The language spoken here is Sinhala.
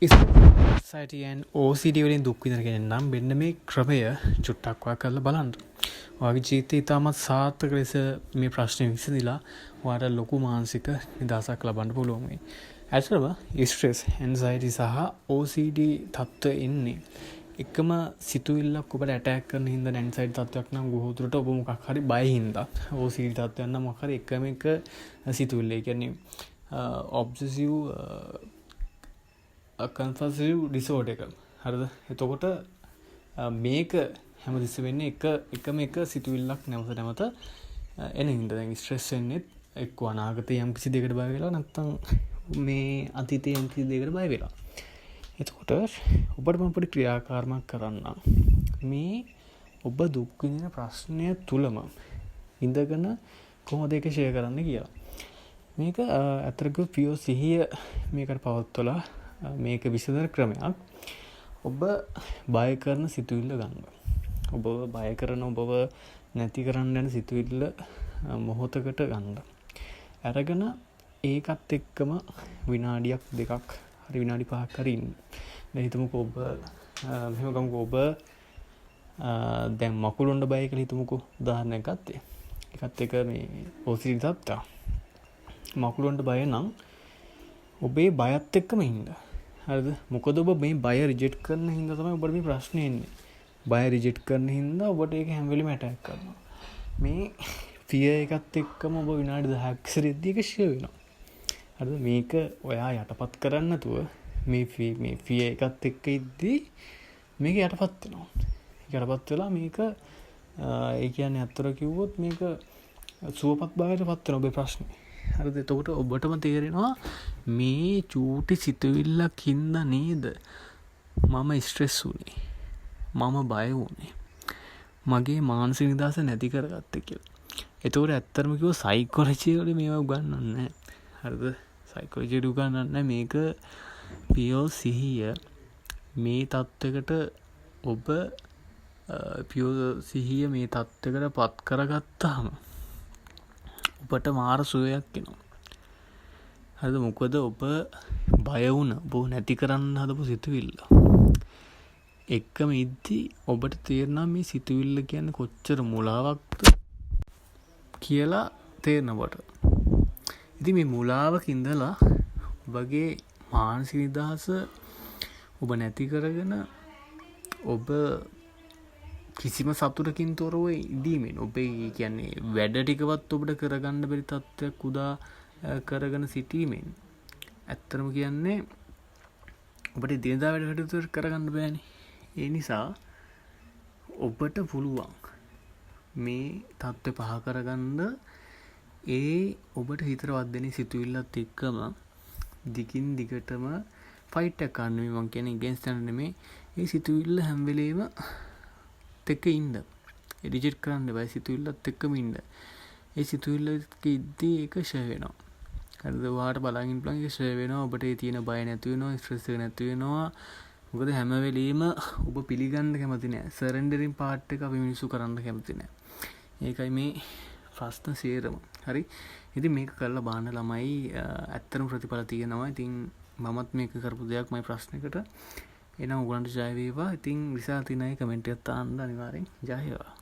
සයිටන් OCD වලින් දුක් විඳින කෙනෙක් නම් මෙන්න මේ ක්‍රමය චුට්ටක් වා කරලා බලන්න. ඔයාගේ ජීවිතේ ඉතාමත් සාර්ථක ලෙස මේ ප්‍රශ්නේ විසඳිලා ඔයාට ලොකු මානසික නිදහසක් ලබන්න පුළුවන් වෙයි. ඇත්තටම ස්ට්‍රෙස්, ඇන්සයිටි සහ OCD තත්ත්වය එන්නේ එකම සිතුවිල්ලක් ඔබට ඇටැක් කරන හින්දා ඇන්සයිටි තත්ත්වයක් නම් බොහෝ දුරට ඔබ මොකක් හරි බය හින්දා. OCD තත්ත්වයක් නම් මොකක් හරි එකම එක සිතුවිල්ල. ඒ කියන්නේ ඔබ්සෙසිව් කන්ෆසිව් ඩිසෝඩර් එක. හරිද? එතකොට මේක හැමතිස්සෙම වෙන්නේ එකම එක සිතුවිල්ලක් නැවත එන හින්දා. දැන් ස්ට්‍රෙස් වෙන්නේ එක්ක අනාගතේ යම් කිසි දෙයකට බය වෙලා නැත්නම් මේ අතීතයේ යම් කිසි දෙයකට බය වෙලා. එතකොට ඔබට මම පොඩි ක්‍රියාකාරකමක් කරන්න. මේ ඔබ දුක් විඳින ප්‍රශ්නය තුලම ඉඳගෙන කොහොමද ඒක ෂෙයා කරන්න කියලා. මේක අතරක පියෝ සිහිය මේකට පවත්වලා මේක විසඳන ක්‍රමයක්. ඔබ බය කරන සිතුවිල්ල ගන්න. ඔබ බය කරන ඔබව නැති කරන්න යන සිතුවිල්ල මොහොතකට ගන්න. අරගෙන ඒකත් එක්කම විනාඩියක් දෙකක් හරි විනාඩි 5ක් හරි ඉන්න. දැන් හිතමුකෝ ඔබ මෙහෙම ගමුකෝ ඔබ දැන් මකුළුන්ට බය කියලා හිතමුකෝ උදාහරණයක් ගත්තේ. ඒකත් එක මේ OCD තත්ත්වය. මකුළුන්ට බය නම් ඔබේ බයත් එක්කම ඉන්න. හරිද? මොකද ඔබ මේ බය රිජෙක්ට් කරන හින්දා තමයි ඔබට මේ ප්‍රශ්නේ එන්නේ. බය රිජෙක්ට් කරන හින්දා ඔබට ඒක හැම වෙලෙම ඇටැක් කරනවා. මේ ෆියර් එකත් එක්කම ඔබ විනාඩි 10ක් ඉස්සරෙද්දී ඒක ෂෙයා වෙනවා. හරිද? මේක ඔයා යටපත් කරන්න නැතුව මේ ෆියර් එකත් එක්ක ඉද්දී මේක යටපත් වෙනවා. යටපත් වෙලා මේක ඒ කියන්නේ අතර කිව්වොත් මේක සුවපත් භාවයට පත් වෙන ඔබේ ප්‍රශ්නේ. හරිද? එතකොට ඔබටම තේරෙනවා මේ චූටි සිතුවිල්ලක් හින්දා නේද මම ස්ට්‍රෙස් වුනේ. මම බය වුනේ. මගේ මානසික නිදහස නැති කරගත්තේ කියලා. එතකොට ඇත්තටම කිව්ව සයිකොලොජි වල මේවා උගන්වන්නේ නැහැ. හරිද? සයිකොලොජි වල උගන්වන්නේ නැහැ මේක පියෝ සිහිය මේ தත්වයකට ඔබ පියෝ සිහිය මේ தත්වයකට පත් කරගත්තාම ඔබට මාර සුවයක් එනවා. හරිද? මොකද ඔබ බය වුණ ඔබ නැති කරන්න හදපු සිතුවිල්ල එක්කම ඉද්දී ඔබට තේරෙනවා මේ සිතුවිල්ල කියන්නේ කොච්චර මුලාවක්ද කියලා තේරෙනවට. ඉතින් මේ මුලාවක ඉඳලා ඔබගේ මානසික නිදහස ඔබ නැති කරගෙන ඔබ කිසිම සතුටකින් තොරව ඉදීමෙන් ඔබේ කියන්නේ වැඩ ටිකවත් ඔබට කරගන්න බැරි තත්ත්වයක් උදා කරගෙන සිටීමෙන් ඇත්තටම කියන්නේ ඔබට දිනදා වැඩ කටයුතු කරගන්න බෑනේ. ඒ නිසා ඔබට පුළුවන් මේ තත්ත්වය පහ කරගන්න ඒ ඔබට හිතට වදින සිතුවිල්ලත් එක්කම දිගින් දිගටම ෆයිට් එකක් ගන්න. මම කියන්නේ against යන නෙමෙයි. ඒ සිතුවිල්ල හැම වෙලේම එක්ක ඉන්න. රිජෙක්ට් කරන්න බෑ. සිතුවිල්ලත් එක්කම ඉන්න. ඒ සිතුවිල්ලක ඉද්දී ඒක ෂෙයා වෙනවා. හරිද? ඔයාලට බලන් ඉන්න පුළුවන් ඒක ෂෙයා වෙනවා. ඔබට ඒ තියෙන බය නැති වෙනවා, ස්ට්‍රෙස් එක නැති වෙනවා. මොකද හැම වෙලෙම ඔබ පිළිගන්න කැමති නෑ. සරෙන්ඩරින් පාර්ට් එක අපි මිනිස්සු කරන්න කැමති නෑ. ඒකයි මේ ප්‍රශ්න සේරම. හරි? ඉතින් මේක කරලා බලන්න ළමයි ඇත්තටම ප්‍රතිඵල තියෙනවා. ඉතින් මමත් මේක කරපු දෙයක් මයි ප්‍රශ්නෙකට. එහෙනම් ඔයගලන්ට ජය වේවා. ඉතින් විසාල තිනයි කමෙන්ට් එකක් දාන්න අනිවාර්යෙන් ජය වේවා.